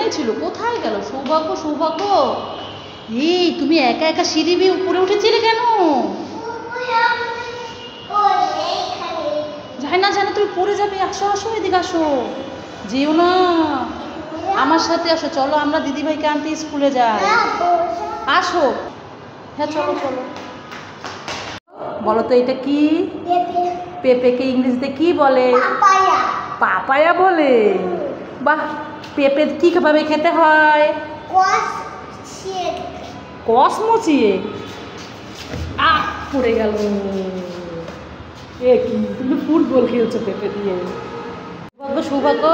ওখানেই ছিল, কোথায় গেল? সৌভাগ্য, সৌভাগ্য, এই তুমি একা একা সিঁড়ি বেয়ে উপরে উঠেছিলে কেন? যাই না, তুমি পড়ে যাবে। আসো আসো, এদিকে আসো, যেও না, আমার সাথে আসো, চলো আমরা দিদিভাইকে আনতে স্কুলে যাই। আসো, হ্যাঁ চলো চলো। বলো তো এটা কি? পেঁপেকে ইংরেজিতে কি বলে? পাপায়া বলে। বাহ, পেঁপে কি ভাবে খেতে হয়? কষ মুচিয়ে। পড়ে গেল। এ কি, তুমি ফুটবল খেলছো পেঁপে দিয়ে? সৌভাগ্য, সৌভাগ্য,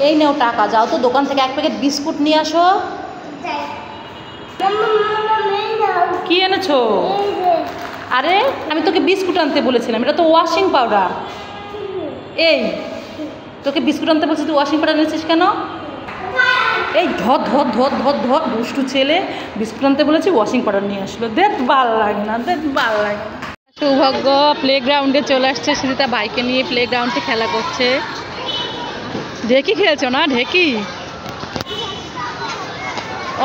এই নাও টাকা, যাও তো দোকান থেকে এক প্যাকেট বিস্কুট নিয়ে আসো। কি এনেছো? আরে আমি তোকে বিস্কুট আনতে বলেছিলাম, এটা তো ওয়াশিং পাউডার। এই তোকে বিস্কুট আনতে বলছি, তুই ওয়াশিং পাউডার এনেছিস কেন? এই ধর ধর ধর ধর ধর, দুষ্টু ছেলে, বিস্কুট আনতে বলেছি ওয়াশিং পাউডার নিয়ে আসলো। দেখ ভালো লাগে না, দেখ ভালো লাগে না। সৌভাগ্য প্লে গ্রাউন্ডে চলে আসছে, সুজিতা বাইকে নিয়ে প্লে গ্রাউন্ডে খেলা করছে। ঢেকি খেয়েছো না? ঢেকি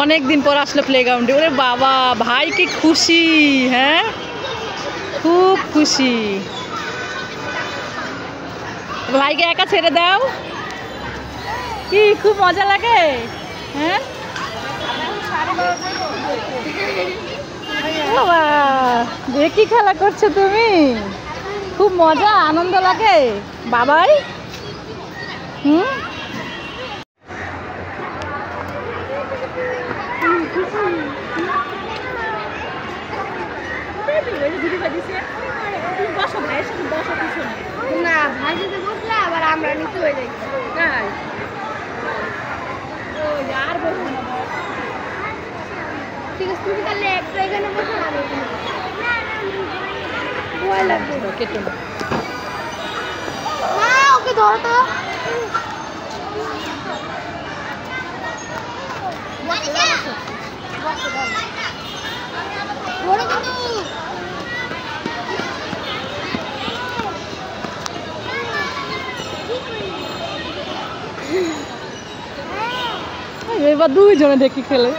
অনেক দিন পর আসলো প্লে গ্রাউন্ডে। ওরে বাবা, ভাই কি খুশি, হ্যাঁ খুব খুশি। ভাইকে একা ছেড়ে দাও, কি খুব মজা লাগে। হ্যাঁ বাবা, দেখি খেলা করছো তুমি, খুব মজা আনন্দ লাগে বাবাই। না, ভাই যদি বসলে আবার আমরা নিচে হয়ে যাই। তাই আর বসো না, ঠিক আছে, তুমি তাহলে একটা এখানে বসে আর ভয় লাগবে। কেটে না। না, ওকে ধরো তো। ধরো কিন্তু। এবার দুইজনে দেখি খেলে।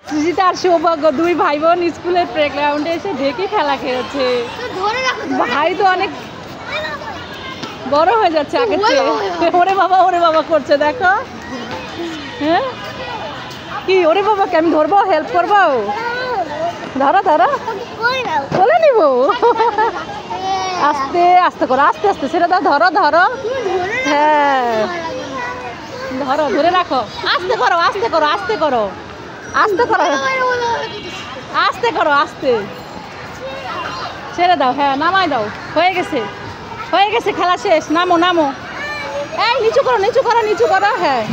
সুজিতা আর সৌভাগ্য দুই ভাই বোন স্কুলের প্লে গ্রাউন্ডে এসে দেখি খেলা খেলছে। ভাই তো অনেক বড় হয়ে যাচ্ছে আগের চেয়ে। ওরে বাবা করছে, দেখো। হ্যাঁ কি, ওরে বাবাকে আমি ধরবো, হেল্প করবো? ধরো ধরো, বলে নিবো। আস্তে আস্তে করো, আস্তে আস্তে ছেড়ে দাও, ধরো ধরো। হ্যাঁ ধরো, ধরে রাখো, আস্তে করো আস্তে করো আস্তে করো আস্তে করো আস্তে করো আস্তে, ছেড়ে দাও। হ্যাঁ নামাই দাও, হয়ে গেছে হয়ে গেছে, খেলা শেষ। নামো নামো, এই নিচু করো নিচু করো নিচু করো, হ্যাঁ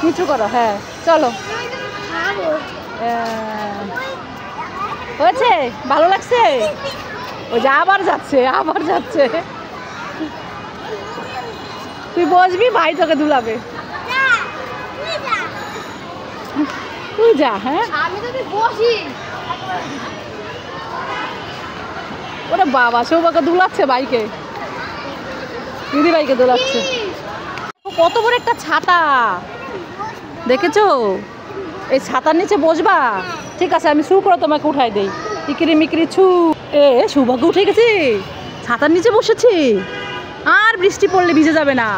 নিচু করো, হ্যাঁ চলো। হয়েছে, ভালো লাগছে? ওই যে আবার যাচ্ছে আবার যাচ্ছে। তুই বসবি, ভাই তোকে দুলাবে। তুই যা। হ্যাঁ আমি যদি বসি। ওরে বাবা, সৌভাগ্য দুলাচ্ছে বাইকে, দিদি বাইকে দোলাচ্ছে। কত বড় একটা ছাতা দেখেছো? এই ছাতার নিচে বসবা? ঠিক আছে, আমি শু করে তোমাকে উঠাই দেই। ইকিরি মিকিরি ছু। সৌভাগ্য উঠে গেছে, ছাতার নিচে বসেছে, আর বৃষ্টি পড়লে ভিজে যাবে না।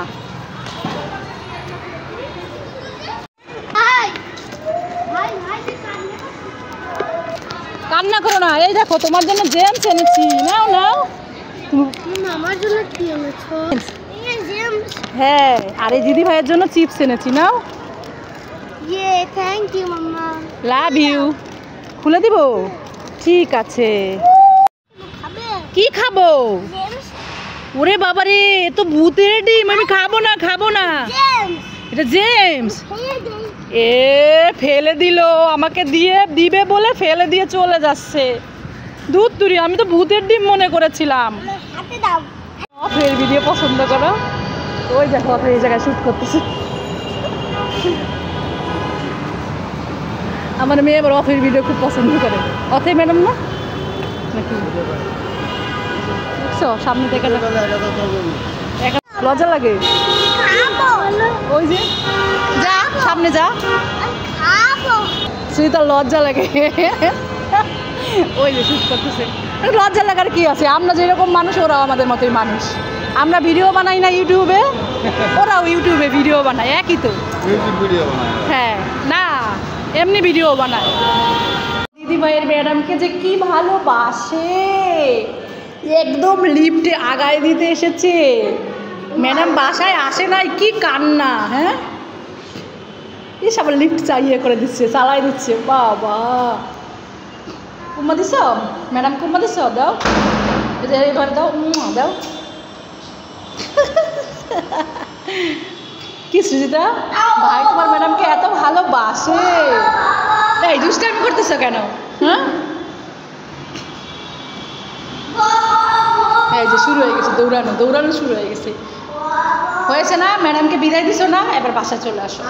কান্না করো না, এই দেখো তোমার জন্য জেমস এনেছি, নাও নাও। আমার জন্য কি এনেছো? হ্যাঁ, আর এই দিদি ভাইয়ের জন্য চিপস এনেছি, নাও। ইয়ে, thank you mamma. Love you. খুলে দিব? ঠিক আছে। কি খাবো? ওরে বাবা রে, এ তো ভূতের ডিম, আমি খাবো না খাবো না। এটা জেমস। এ ফেলে দিল, আমাকে দিয়ে দিবে বলে ফেলে দিয়ে চলে যাচ্ছে। দুধ তুরি, আমি তো ভূতের ডিম মনে করেছিলাম। অথের ভিডিও পছন্দ করো? ওই দেখো অথে এই জায়গায় শুট করতেছে। আমার মেয়ে আবার অথের ভিডিও খুব পছন্দ করে। অথে ম্যাডাম না নাকি? সামনে থেকে লজ্জা লাগে। সামনে, ওই যে যা সামনে যা। খাবো। সুইতার লজ্জা লাগে, ওই যে শুট করতেছে। লজ্জা লাগার কি আছে, আমরা যেরকম মানুষ ওরাও আমাদের মতোই মানুষ। আমরা ভিডিও বানাই না ইউটিউবে, ওরাও ইউটিউবে ভিডিও বানায়, একই তো। হ্যাঁ না, এমনি ভিডিও বানায়। দিদি ভাইয়ের ম্যাডামকে যে কি ভালোবাসে, একদম লিফটে আগায় দিতে এসেছে। ম্যাডাম বাসায় আসে নাই, কি কান্না। হ্যাঁ, ইস আবার লিফট চাইয়ে করে দিচ্ছে, চালাই দিচ্ছে। বাবা, কুম্মা দিস ম্যাডাম, কুম্মা দিস, দাও এবার দাও, দাও। কি সুজিতা ভাই তোমার ম্যাডামকে এত ভালোবাসে। এই দুষ্টামি করতেছো কেন? হ্যাঁ, এই যে শুরু হয়ে গেছে, দৌড়ানো দৌড়ানো শুরু হয়ে গেছে। হয়েছে না, ম্যাডামকে বিদায় দিছো না, এবার বাসায় চলে আসো।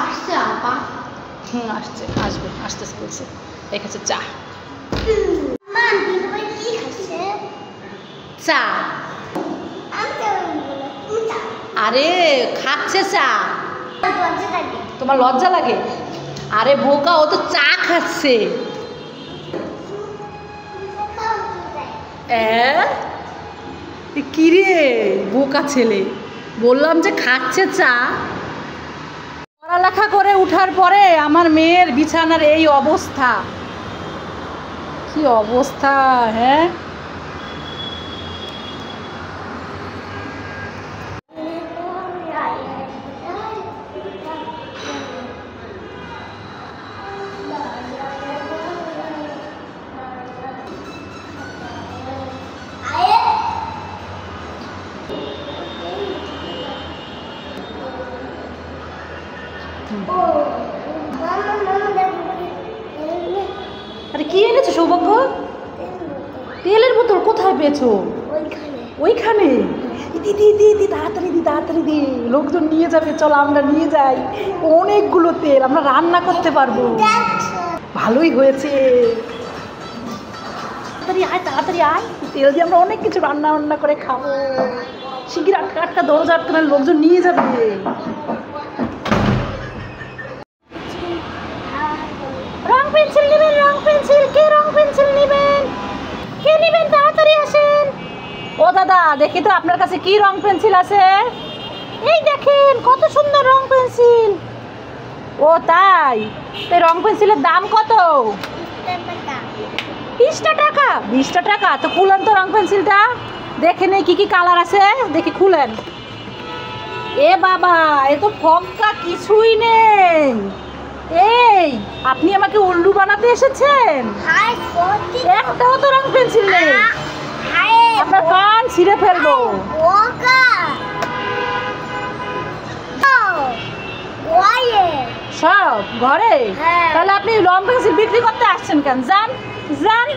আসছে, আসবে, আসতেছে বলছে। এখানে চা, চা। আরে খাচ্ছে চা, তোমার লজ্জা লাগে? আরে বোকা, ও তো চা খাচ্ছে। কি রে বোকা ছেলে, বললাম যে খাচ্ছে চা। পড়ালেখা করে উঠার পরে আমার মেয়ের বিছানার এই অবস্থা, কি অবস্থা। হ্যাঁ, আরে কি এনেছো সৌভাগ্য? তেলের বোতল কোথায় পেয়েছো? ওইখানে। দিদি দিদি তাড়াতাড়ি দি, তাড়াতাড়ি দি, লোকজন নিয়ে যাবে। চলো আমরা নিয়ে যাই, অনেকগুলো তেল, আমরা রান্না করতে পারবো। ভালোই হয়েছে, তাড়াতাড়ি আয়, তাড়াতাড়ি আয়। তেল দিয়ে আমরা অনেক কিছু রান্না বান্না করে খাবো। শিগগির আটকা আটকা, দরজা আটকা, লোকজন নিয়ে যাবে। রং পেন্সিল নেবেন, রং পেন্সিল, কে রং পেন্সিল নেবেন? কে নেবেন? তাড়াতাড়ি আসেন। ও দাদা, দেখি তো আপনার কাছে কি রং পেন্সিল আছে। এই দেখেন কত সুন্দর রং পেন্সিল। ও তাই, এই রং পেন্সিলের দাম কত? 20টা টাকা। 20টা টাকা? তো খুলেন তো রং পেন্সিলটা, দেখে নেই কি কি কালার আছে, দেখি খুলেন। এ বাবা, এ তো ফক্কা, কিছুই নেই। এই আপনি আমাকে উল্লু বানাতে এসেছেন? একটাও তো রং পেন্সিল নেই, আপনার কান ছিঁড়ে ফেলবো। সব ঘরে? তাহলে আপনি রং পেন্সিল বিক্রি করতে আসছেন কেন? যান যান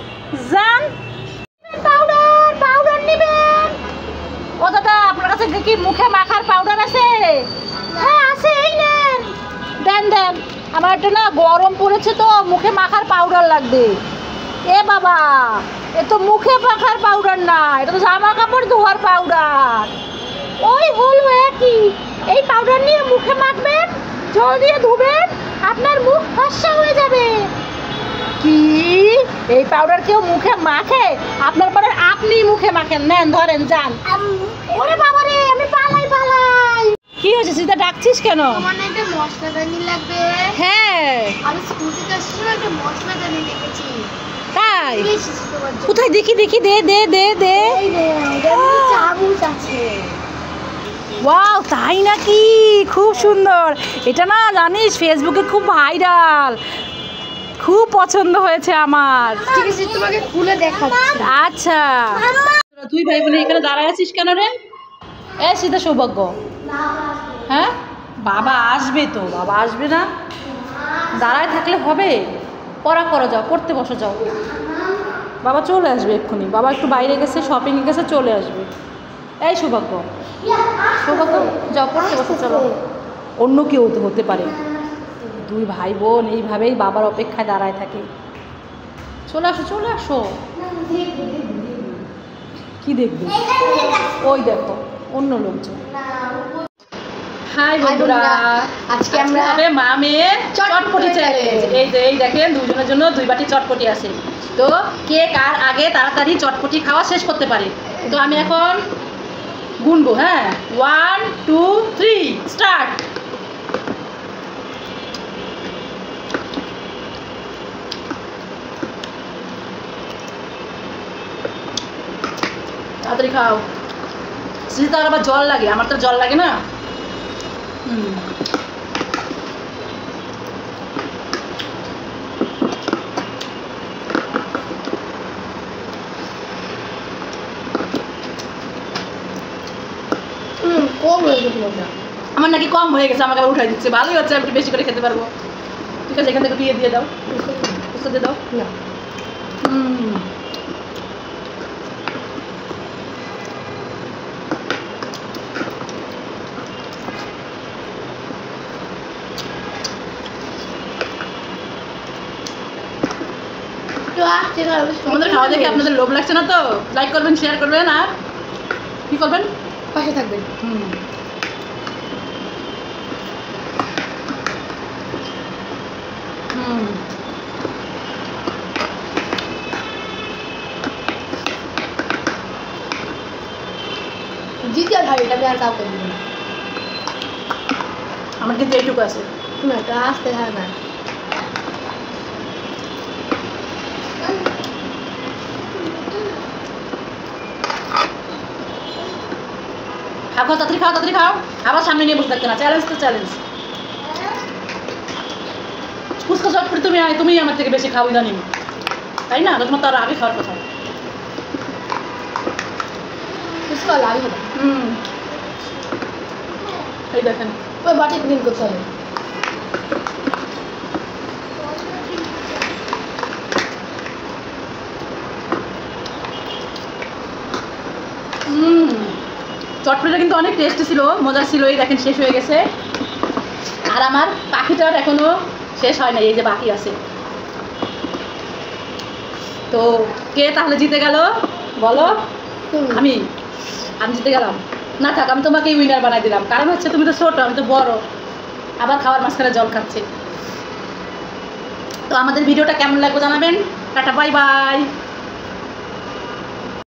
যান। পাউডার, পাউডার নেবেন? ও দাদা, আপনার কাছে কি মুখে মাখার পাউডার আছে? হ্যাঁ আছে, এই নেন। দেন দেন, আমার একটা না গরম পড়েছে তো, মুখে মাখার পাউডার লাগবে। এ বাবা, এ তো মুখে মাখার পাউডার না, এটা তো জামা কাপড় ধোয়ার পাউডার। ওই হলো একই। এই পাউডার নিয়ে মুখে মাখবেন, জল দিয়ে ধুবেন, আপনার মুখ ফর্সা হয়ে যাবে। কি, এই পাউডার কেউ মুখে মাখে? আপনার পরে আপনি মুখে মাখেন। নেন, ধরেন, যান। ওরে বাবা রে, আমি পালাই পালাই। কি হয়েছে সীতা, ডাকছিস কেন? আমার একটা মশলাদানি লাগবে। হ্যাঁ, আমি স্কুটিতে আসছি, একটা মশলাদানি দেখেছি। তাই? কোথায় দেখি দেখি, দে দে দে দে। এই রে, এখানে চামচ আছে। ওয়াও, তাই নাকি? খুব সুন্দর। এটা না জানিস, ফেসবুকে খুব ভাইরাল, খুব পছন্দ হয়েছে আমার। ঠিক আছে, তোমাকে খুলে দেখাচ্ছি। আচ্ছা, তুই ভাই বোন এখানে দাঁড়ায় আছিস কেন রে? এ সীতা, সৌভাগ্য, হ্যাঁ বাবা আসবে তো, বাবা আসবে না? দাঁড়ায় থাকলে হবে? পড়া করো, যাও পড়তে বসো, যাও। বাবা চলে আসবে এক্ষুনি, বাবা একটু বাইরে গেছে, শপিংয়ে গেছে, চলে আসবে। এই সৌভাগ্য, সৌভাগ্য যাও পড়তে বসো, চলো। অন্য কেউ তো হতে পারে, দুই ভাই বোন এইভাবেই বাবার অপেক্ষায় দাঁড়ায় থাকে। চলে আসো, চলে আসো। কি দেখবে? ওই দেখো অন্য লোকজন। হাই বন্ধুরা, আজকে আমরা হবে মা মেয়ে চটপটি চ্যালেঞ্জ। এই যে এই দেখেন দুজনের জন্য 2 বাটি চটপটি আছে। তো কে কার আগে তাড়াতাড়ি চটপটি খাওয়া শেষ করতে পারে। তো আমি এখন গুনবো। হ্যাঁ, 1 2 3 স্টার্ট। তাড়াতাড়ি খাও। সৃজিতার আবার জল লাগে, আমার তো জল লাগে না। কম হয়ে গেছে মজা। আমার নাকি কম হয়ে গেছে, আমাকে আবার উঠাই দিচ্ছে। ভালোই হচ্ছে, আমি একটু বেশি করে খেতে পারবো। ঠিক আছে, এখান থেকে দিয়ে দাও, দিয়ে দাও না আমাদের খাওয়া দেখে আপনাদের লোভ লাগছে না তো? লাইক করবেন, শেয়ার করবেন, আর কি করবেন? পাশে থাকবেন। জিতে আর ভাই, এটা আমি আর কাউকে দিব না। আমার কিন্তু এইটুকু আছে। না, এটা আসতে হয় না। খাও, তাড়াতাড়ি খাও, তাড়াতাড়ি খাও। আবার সামনে নিয়ে বসে থাকতে না। চ্যালেঞ্জ তো চ্যালেঞ্জ। ফুচকা চটপটি তুমি আমার থেকে বেশি খাও ইদানিং, তাই না? তোমার তো আরো আগে খাওয়ার কথা। ফুচকা লাগে না। এই দেখেন, ওই বাটি ক্লিন করতে হবে। চটপটিটা কিন্তু অনেক টেস্টি ছিল, মজা ছিল। এই দেখেন শেষ হয়ে গেছে, আর আমার পাখিটার এখনো শেষ হয় না, এই যে বাকি আছে। তো কে তাহলে জিতে গেল বলো? আমি জিতে গেলাম। না থাক, আমি তোমাকে উইনার বানাই দিলাম। কারণ হচ্ছে তুমি তো ছোট, আমি তো বড়। আবার খাওয়ার মাঝখানে জল খাচ্ছে। তো আমাদের ভিডিওটা কেমন লাগবে জানাবেন। Tata, bye bye.